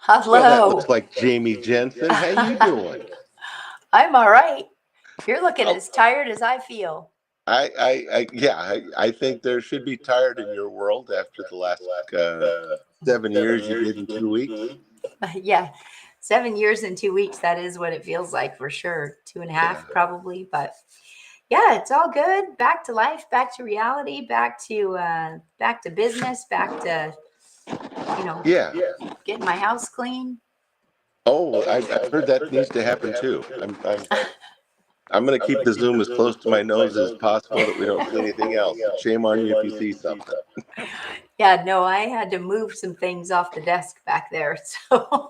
Well, that looks Hello. like Jamie Jensen. How you doing? I'm all right. You're looking Oh, as tired as I feel. yeah, I think there should be tired in your world after the last 7 years you did in 2 weeks. Yeah, 7 years and 2 weeks. That is what it feels like for sure. Two and a Yeah, half, probably. But yeah, it's all good. Back to life, back to reality, back to business, back to you know yeah. getting my house clean. Oh, I've heard that needs to happen too. I'm going to keep the Zoom as close to my nose as possible that we don't see anything else. Shame on you if you see something. Yeah, no, I had to move some things off the desk back there, so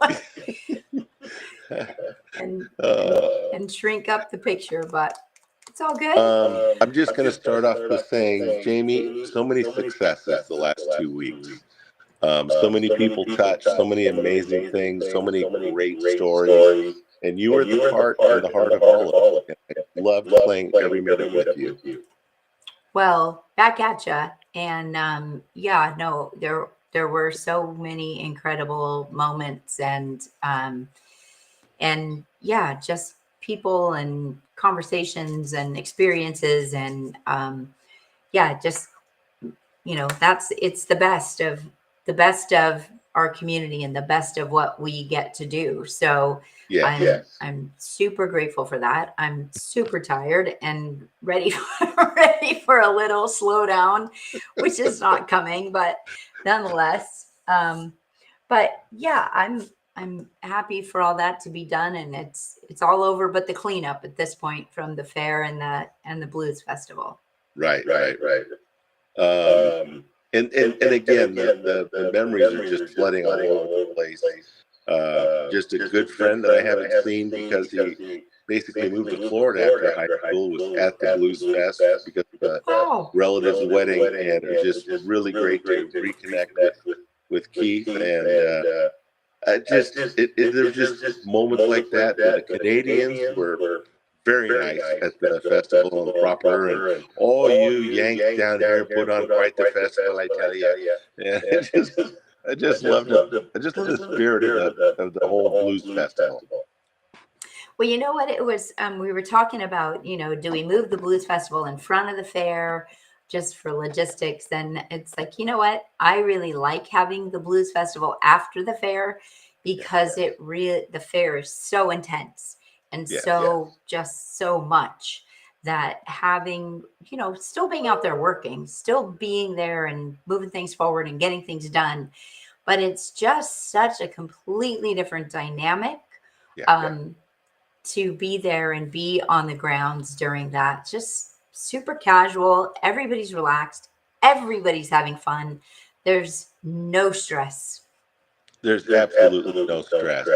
and and uh, and shrink up the picture, but it's all good. I'm just going to start off with saying, Jamie, so many successes the last 2 weeks. So many people touched, so many amazing things, so many great stories. And you were at the part and the heart of all of it. And I loved playing every minute with you. Well, back at ya. And yeah, no, there were so many incredible moments and yeah, just people and conversations and experiences and yeah, just that's it's the best of our community and the best of what we get to do. So Yes. I'm super grateful for that. I'm super tired and ready ready for a little slowdown, which is not coming, but nonetheless. But yeah, I'm happy for all that to be done, and it's all over but the cleanup at this point from the fair and the blues festival. Right. And again, the memories are just flooding all over the place. Just a good friend that I haven't seen because he basically moved to Florida after high school was at the Blues Fest because of a Wow. relative's wedding, and it was just really great to reconnect with Keith. And there were just moments like that. The Canadians were very nice at the festival and proper, and all you Yanks down here put on quite the festival, I tell you. And I just loved it. I just love the spirit of the whole blues festival. Well, you know what it was? We were talking about, do we move the blues festival in front of the fair just for logistics? And it's like, you know what? I really like having the blues festival after the fair because the fair is so intense and Yes. just so much that having, still being out there working, still being there and moving things forward and getting things done. But it's just such a completely different dynamic. Yeah. To be there and be on the grounds during that. Just super casual. Everybody's relaxed. Everybody's having fun. There's no stress. There's absolutely no stress.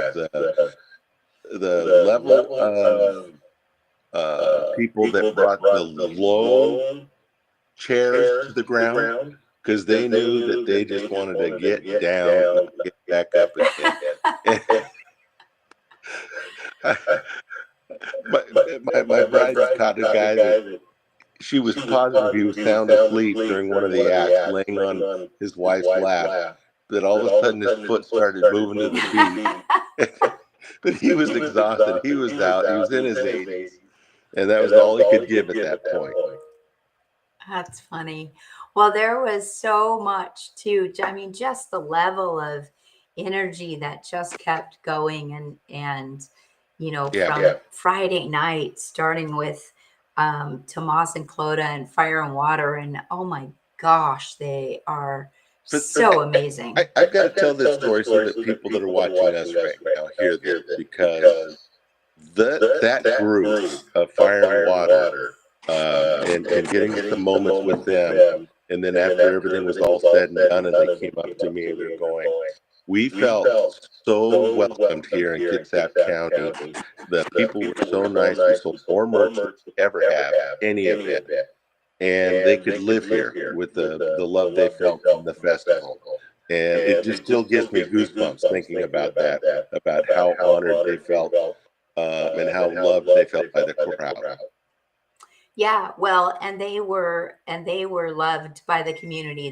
The level of people that brought the low chairs to the ground because they knew that they just wanted to get down, not get back up again. my bride caught a guy that she was positive he was sound asleep during one of the acts, laying on his wife's lap. That all of a sudden his foot started moving to the beat. But he was exhausted. He was out. He was in his 80s. And that was all he could give at that point. That's funny. Well, there was so much too. I mean, just the level of energy that just kept going and Yeah. from Friday night, starting with Tomas and Clodagh and Fire and Water, and oh my gosh, they are But so amazing. I've got to tell this story so that people that are watching us right now hear this, because that group of Fire and Water and getting some moments with them, and then after everything was all said and done and they came up to me and they're going, we felt so welcomed here in Kitsap County. The people were so nice. We sold more merch than we ever have, any event. And they could live here with the love they felt from the festival. And it just still gives me goosebumps thinking about that, about how honored they felt and how loved they felt by the crowd. Yeah, well, and they were loved by the community.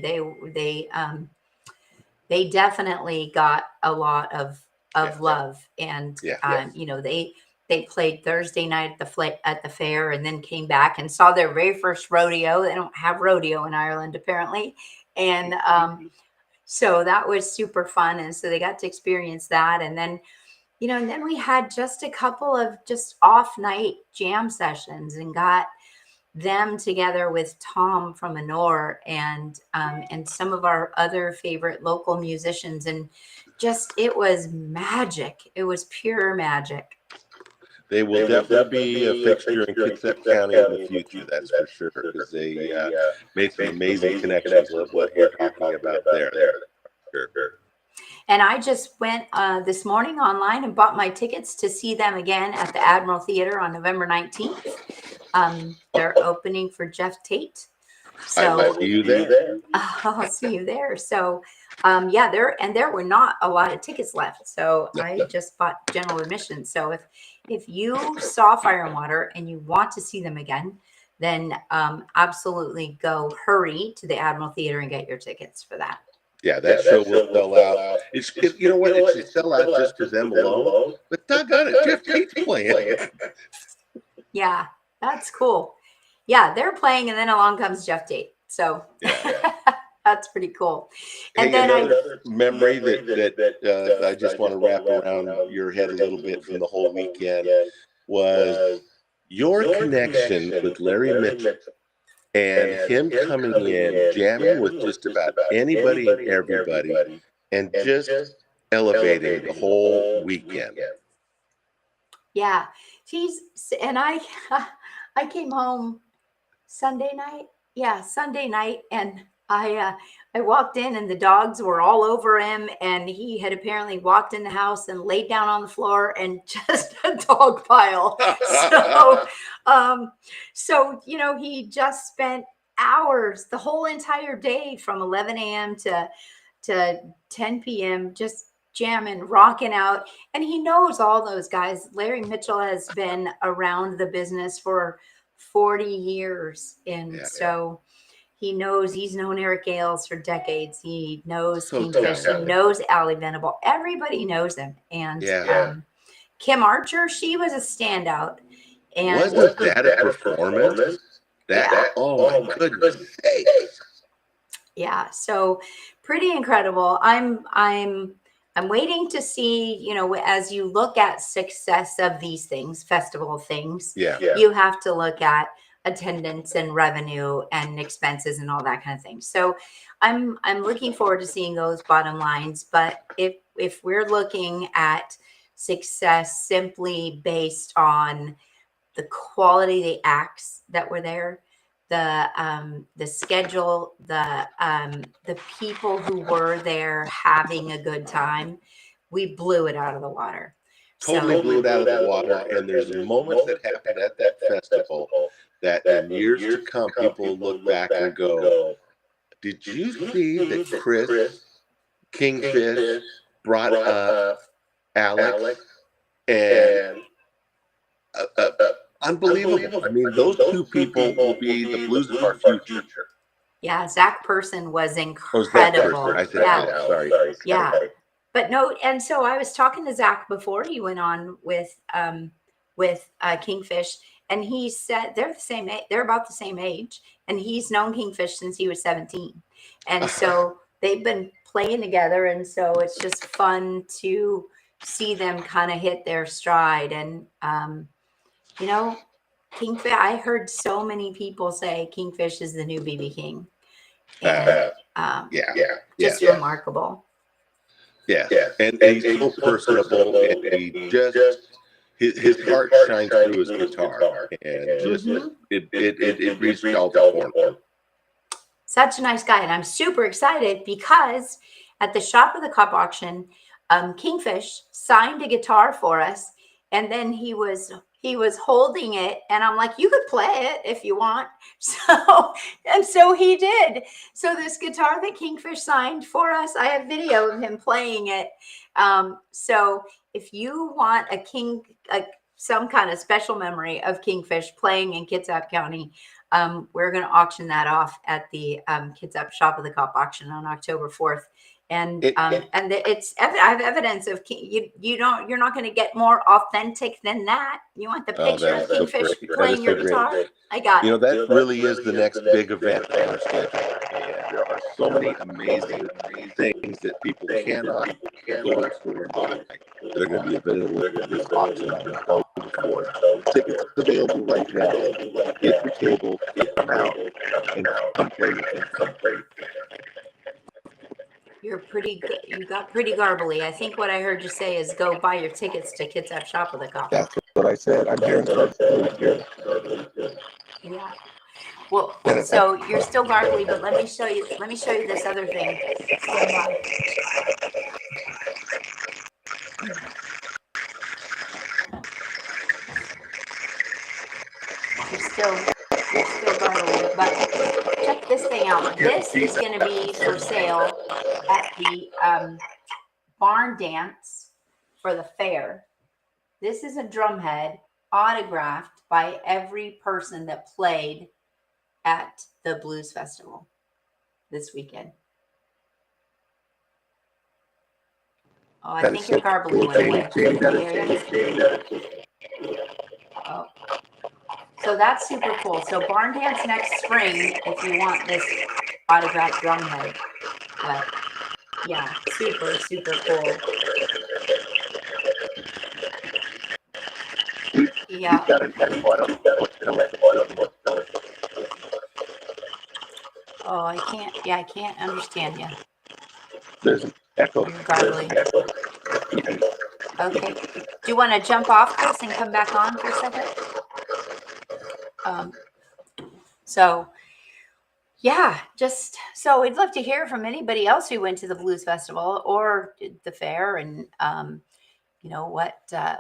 They definitely got a lot of of love. And, they played Thursday night at the fair, and then came back and saw their very first rodeo. They don't have rodeo in Ireland, apparently. And so that was super fun. And so they got to experience that. And then, and then we had just a couple of just off night jam sessions and got them together with Tom from Honor and some of our other favorite local musicians. And just, it was magic. It was pure magic. They will definitely be a fixture in Kitsap County in the future, that's for sure, because they made some amazing connections with what you're talking about there. Sure. And I just went this morning online and bought my tickets to see them again at the Admiral Theater on November 19th. They're opening for Jeff Tate. So I will see you there. I'll see you there. So there were not a lot of tickets left. So I just bought general admission. So if you saw Fire and Water and you want to see them again, then absolutely hurry to the Admiral Theater and get your tickets for that. Yeah, that show will sell out. You know what? It should sell out just for them alone. But doggone it, Jeff Tate's playing. Yeah, that's cool. Yeah, they're playing, and then along comes Jeff Tate. So that's pretty cool. And then another memory that I just want to wrap around your head a little bit from the whole weekend was your connection with Larry Mitchell and him coming in, jamming with just about anybody and everybody, and just elevating the whole weekend. Yeah, I came home Sunday night. Yeah, Sunday night. And I walked in and the dogs were all over him. And he had apparently walked in the house and laid down on the floor and just a dog pile. So, he just spent hours, the whole entire day from 11 a.m. to 10 p.m. just jamming, rocking out. And he knows all those guys. Larry Mitchell has been around the business for 40 years. And so he's known Eric Ailes for decades. He knows Kingfish. He knows Allie Venable. Everybody knows him. And Kim Archer, she was a standout. And wasn't that a performance? Oh my goodness. Yeah. So pretty incredible. I'm waiting to see, as you look at success of these things, festival things, you have to look at attendance and revenue and expenses and all that kind of thing. So I'm looking forward to seeing those bottom lines. But if we're looking at success simply based on the quality of the acts that were there, the schedule, the people who were there having a good time, we blew it out of the water. Totally blew it out of the water. And there's moments that happened at that festival that in years to come, people look back and go, did you see that Chris Kingfish brought up Alex and unbelievable. I mean, those two people will be the blues of our future. Yeah, Zach Person was incredible. I said, sorry. Yeah. But no, and so I was talking to Zach before he went on with Kingfish, and he said they're the same age, they're about the same age, and he's known Kingfish since he was 17. And so they've been playing together, and so it's just fun to see them kind of hit their stride. And Kingfish, I heard so many people say Kingfish is the new BB King. And just remarkable. Yeah. And he's so personable, and he just his heart shines through his guitar, and just it reached all the corners. Such a nice guy, and I'm super excited because at the Shop of the Cup auction, Kingfish signed a guitar for us, and then he was holding it, and I'm like, you could play it if you want. So he did. So this guitar that Kingfish signed for us, I have video of him playing it. So if you want some kind of special memory of Kingfish playing in Kitsap County, we're going to auction that off at the Kitsap Shop of the Cup auction on October 4th. And It, I have evidence of you're not going to get more authentic than that. You want the picture of so Kingfish great. That playing is so your great. guitar? I got it. That really is the next big event on our schedule. And there are so many amazing things that people cannot go to the store and buy. They're going to be available at this auction on the phone before. Tickets available right now. Get your table, come out, and come play with them. You're pretty good. You got pretty garbly. I think what I heard you say is go buy your tickets to Kitsap Shop with a Copper. That's what I said. I'm hearing garbly. Yeah. Well, so you're still garbly, but let me show you this other thing. Stand by. You're still garbly, but check this thing out. This is going to be for sale at the barn dance for the fair. This is a drumhead autographed by every person that played at the Blues Festival this weekend. Oh, I think your garbly went away. Oh. So that's super cool. So barn dance next spring if you want this autographed drumhead. But yeah, super, super cool. Yeah. Oh, I can't understand you. There's an echo. You're garbly. Okay. Do you want to jump off, Chris, and come back on for a second? So yeah, so we'd love to hear from anybody else who went to the Blues Festival or the fair, and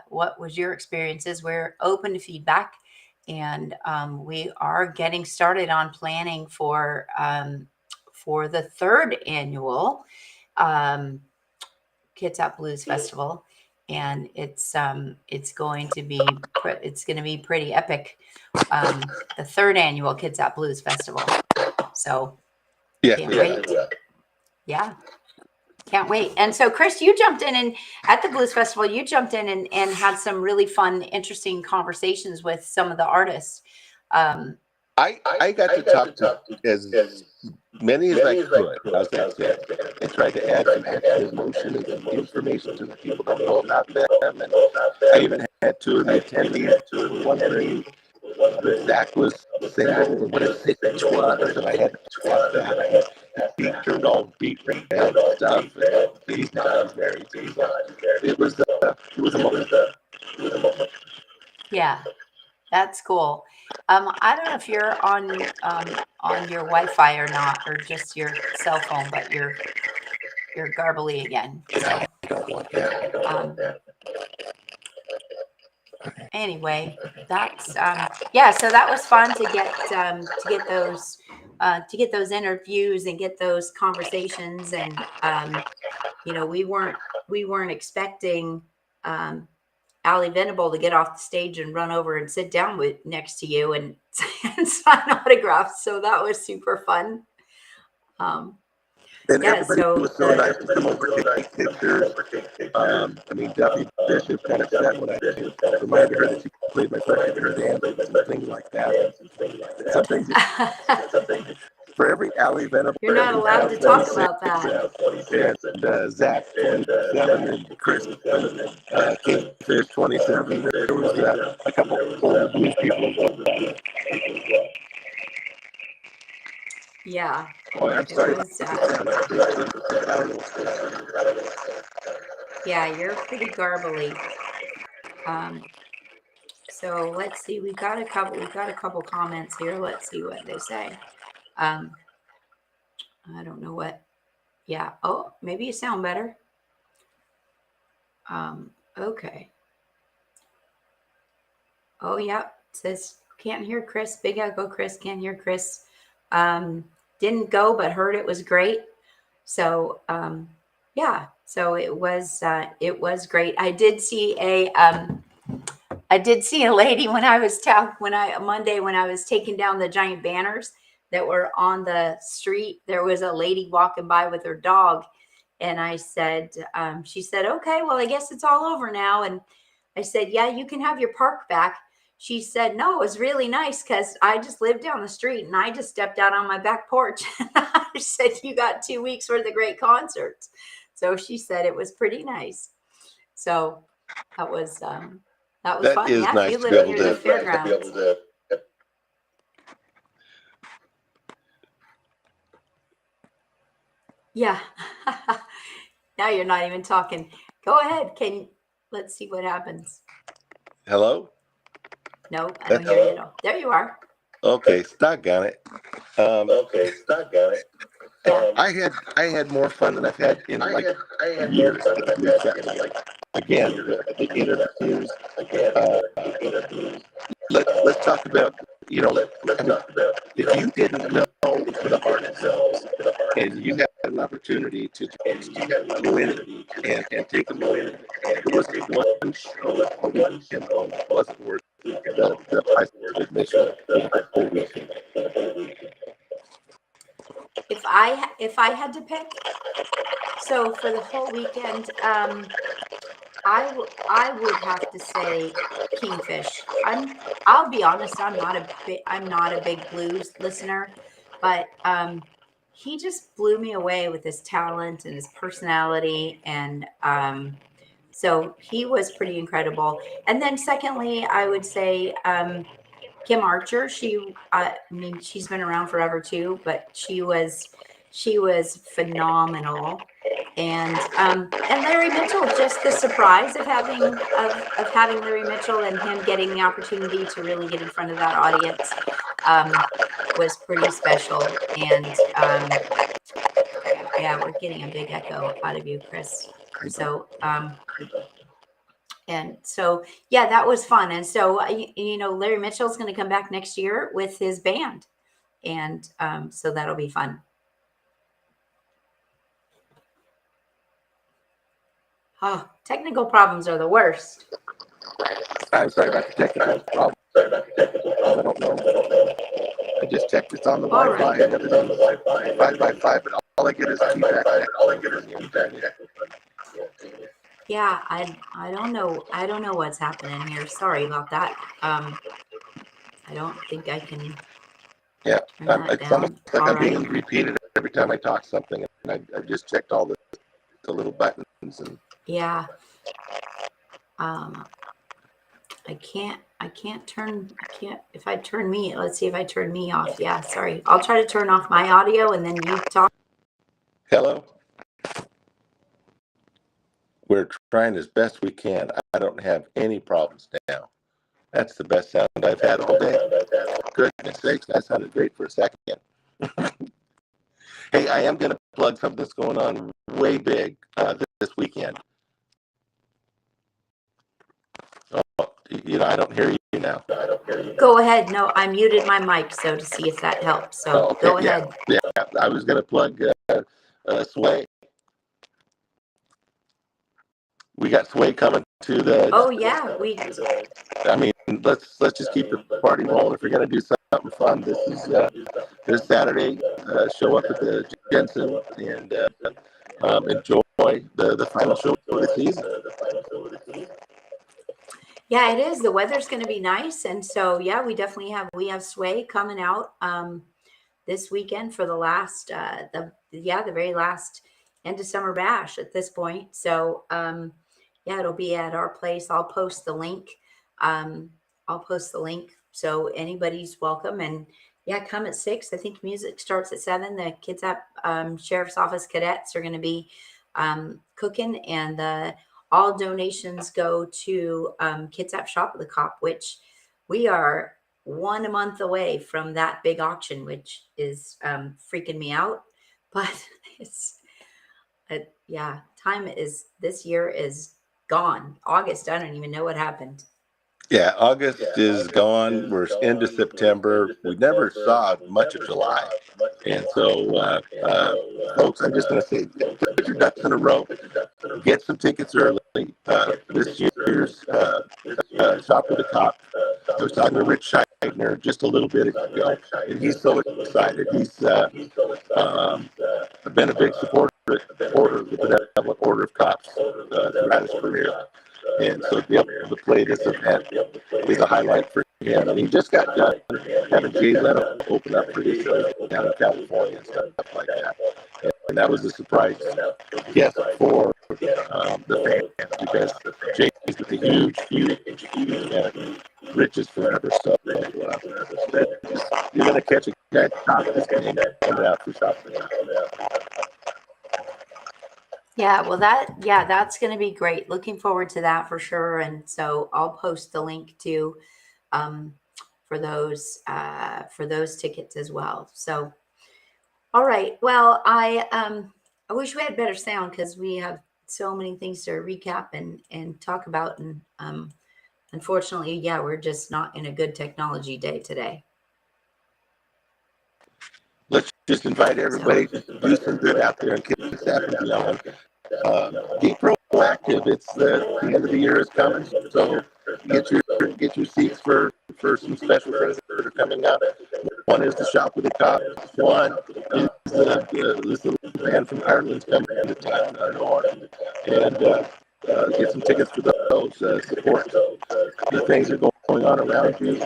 what was your experiences. We're open to feedback, and we are getting started on planning for the third annual Kitsap Blues Festival, and it's going to be pretty epic. The third annual Kitsap Blues Festival. So can't wait. Yeah. Can't wait. And so, Chris, you jumped in, and at the Blues Festival, you jumped in and had some really fun, interesting conversations with some of the artists. I got to talk to as many as I could. How's that said? I tried to add some active emotion and some information to the people that know about them. And I even had two of the attendees wondering if Zach was single or what his pitch was, and I had to ask that. He turned all beat and stuff. And he's not married. It was a moment. Yeah, that's cool. I don't know if you're on your Wi-Fi or not, or just your cell phone, but you're garbly again. So, anyway, that's so that was fun to get those interviews and get those conversations, and we weren't expecting Allie Venable to get off the stage and run over and sit down next to you and sign autographs. So that was super fun. And everybody was so nice to come over and take pictures. Duffy Bishop kind of said when I reminded her that she played my favorite her dance and things like that. Something for every Allie Venable. You're not allowed to talk about that. And Zach 27 and Chris Kingfish 27. There was a couple of old blues people. Yeah. Oh, I'm sorry. Yeah, you're pretty garbly. So let's see. We've got a couple comments here. Let's see what they say. I don't know what. Yeah. Oh, maybe you sound better. Okay. Oh, yeah. It says can't hear Chris. Big echo, Chris. Can't hear Chris. Didn't go, but heard it was great. So, yeah. So it was great. I did see a lady when I was Monday when I was taking down the giant banners that were on the street. There was a lady walking by with her dog, And I said, she said, okay, well, I guess it's all over now. And I said, yeah, you can have your park back. She said, no, it was really nice because I just lived down the street and I just stepped out on my back porch. I said, you got 2 weeks worth of great concerts. So she said it was pretty nice. So that was fun. is Yeah, nice if you to be live able near the to fairgrounds. Yeah. Now you're not even talking. Go ahead. Let's see what happens. Hello? No, I don't hear you at all. There you are. Okay, doggone it. Yeah. I had more fun than I've had in like years. Again, the interviews. Let's talk about, I mean, if you didn't know the heart itself and you had an opportunity to just go in and take them in, it was one show a weekend wasn't worth the price of admission for the whole weekend. If I had to pick, so for the whole weekend, I would have to say Kingfish. I'll be honest, I'm not a big blues listener, but he just blew me away with his talent and his personality, and so he was pretty incredible. And then secondly, I would say Kim Archer. I mean, she's been around forever too, but she was phenomenal. And Larry Mitchell, just the surprise of having Larry Mitchell and him getting the opportunity to really get in front of that audience was pretty special. And yeah, we're getting a big echo out of you, Chris. So and so yeah, that was fun. And so Larry Mitchell's going to come back next year with his band, and so that'll be fun. Oh, technical problems are the worst. I'm sorry about the technical problem. I don't know. I just checked it's on the Wi-Fi and everything's 5x5, but all I get is feedback. Yeah, I don't know. I don't know what's happening here. Sorry about that. I don't think I can Yeah, turn that it's down. almost like All I'm right. being repeated every time I talk something, and I just checked all the little buttons and Yeah. If I turn me, let's see if I turn me off. Yeah, sorry. I'll try to turn off my audio and then you talk. hello. We're trying as best we can. I don't have any problems now. That's the best sound I've had all day. Goodness sakes, that sounded great for a second. Hey, I am going to plug something that's going on way big this weekend. Oh, I don't hear you now. Go ahead. No, I muted my mic so to see if that helps. So okay, go ahead. Yeah, I was going to plug Sway. We got Sway coming to the. Oh yeah, I mean, let's just keep the party rolling. If we're going to do something fun, this is this Saturday. Show up at the Jensen and enjoy the final show of the season. Yeah, it is. The weather's going to be nice, and so yeah, we have Sway coming out this weekend for the last the very last end of summer bash at this point. So yeah, it'll be at our place. I'll post the link. So anybody's welcome. And yeah, come at 6. I think music starts at 7. The Kitsap Sheriff's Office cadets are going to be cooking, and all donations go to Kitsap Shop of the Cop, which we are 1 month away from that big auction, which is freaking me out. But it's this year is gone. August, I don't even know what happened. Yeah, August is gone. We're into September. We never saw much of July. And so, folks, I'm just going to say, put your ducks in a row. Get some tickets early. This year's Shop with the Cop I was talking to Rich Scheidner just a little bit ago, and he's so excited. He's been a big supporter of the Benevolent Order of Cops throughout his career. And so to be able to play this event is a highlight for him. And he just got done having Jay Leno open up for his shows down in California and stuff like that. And that was a surprise guest for the fans because Jay's with a huge fan. Rich is forever. So you're going to catch a guy top this game coming out for shopping. Yeah, well that's going to be great. Looking forward to that for sure. And so I'll post the link to for those tickets as well. So all right. Well, I wish we had better sound because we have so many things to recap and talk about, and unfortunately, yeah, we're just not in a good technology day today. Let's just invite everybody to do some good out there in Kitsap and Beyond. Be proactive. It's the end of the year is coming, so get your seats for some special things that are coming up. One is the Shop with the Cop. One is this little band from Ireland's coming to town, and get some tickets for those. Support the things that are going on around you.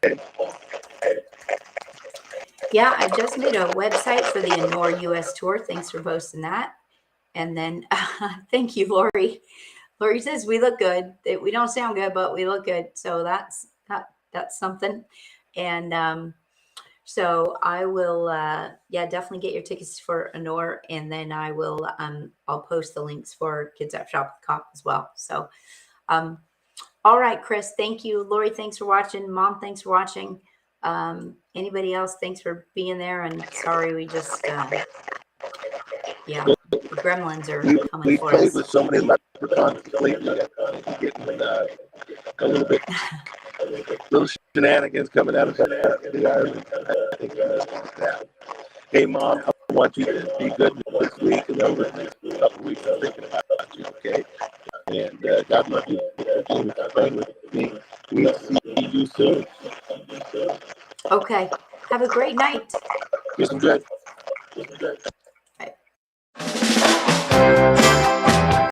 Okay. Yeah, I just made a website for the Anor US tour. Thanks for posting that. And then thank you, Lori. Lori says we look good. We don't sound good, but we look good. So that's something. And so I will definitely get your tickets for Anor, and then I will I'll post the links for Kitsap Shop with Cop as well. So all right, Chris, thank you. Lori, thanks for watching. Mom, thanks for watching. Anybody else, thanks for being there. And sorry, we just the gremlins are coming for us. We played with so many leprechauns lately, getting a little shenanigans coming out of the Ireland. I think that. Hey, Mom, I want you to be good this week and over the next couple of weeks. I'm thinking about you, okay? And God love you. Playing with me. We'll see you soon. Okay. Have a great night. Get some good.